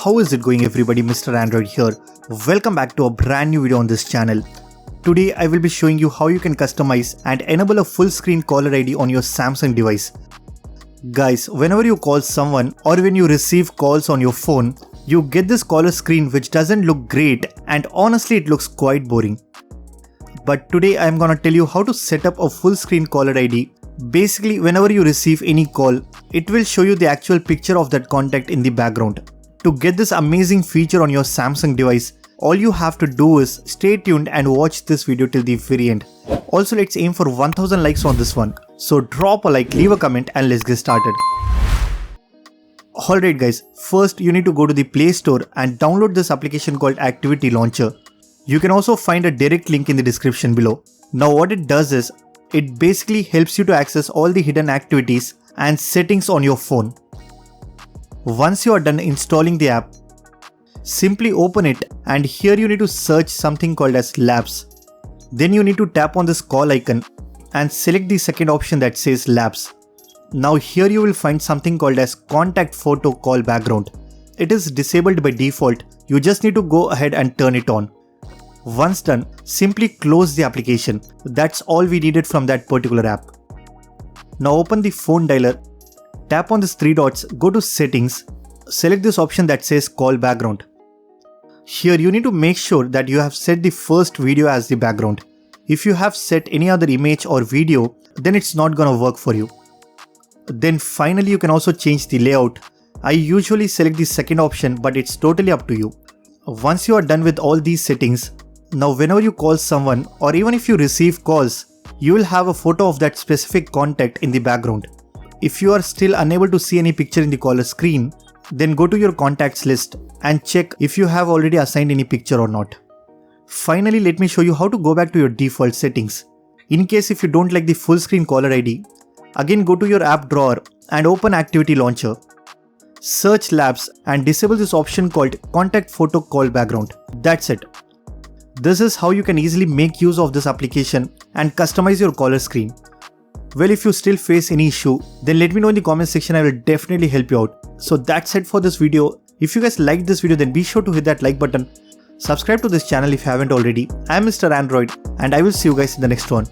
How is it going everybody, Mr. Android here. Welcome back to a brand new video on this channel. Today I will be showing you how you can customize and enable a full screen caller ID on your Samsung device. Guys, whenever you call someone or when you receive calls on your phone, you get this caller screen which doesn't look great and honestly it looks quite boring. But today I am gonna tell you how to set up a full screen caller ID. Basically, whenever you receive any call, it will show you the actual picture of that contact in the background. To get this amazing feature on your Samsung device, all you have to do is stay tuned and watch this video till the very end. Also, let's aim for 1000 likes on this one. So drop a like, leave a comment and let's get started. Alright guys, first you need to go to the Play Store and download this application called Activity Launcher. You can also find a direct link in the description below. Now what it does is, it basically helps you to access all the hidden activities and settings on your phone. Once you are done installing the app, simply open it and here you need to search something called as Labs. Then you need to tap on this call icon and select the second option that says Labs. Now here you will find something called as Contact Photo Call Background. It is disabled by default, you just need to go ahead and turn it on. Once done, simply close the application. That's all we needed from that particular app. Now open the phone dialer, tap on these three dots, go to Settings, select this option that says Call Background. Here you need to make sure that you have set the first video as the background. If you have set any other image or video, then it's not gonna work for you. Then finally you can also change the layout. I usually select the second option, but it's totally up to you. Once you are done with all these settings, now whenever you call someone or even if you receive calls, you will have a photo of that specific contact in the background. If you are still unable to see any picture in the caller screen, then go to your contacts list and check if you have already assigned any picture or not. Finally, let me show you how to go back to your default settings. In case if you don't like the full screen caller ID, again go to your app drawer and open Activity Launcher. Search Labs and disable this option called Contact Photo Call Background. That's it. This is how you can easily make use of this application and customize your caller screen. Well, if you still face any issue, then let me know in the comment section. I will definitely help you out. So that's it for this video. If you guys liked this video, then be sure to hit that like button. Subscribe to this channel if you haven't already. I am Mr. Android and I will see you guys in the next one.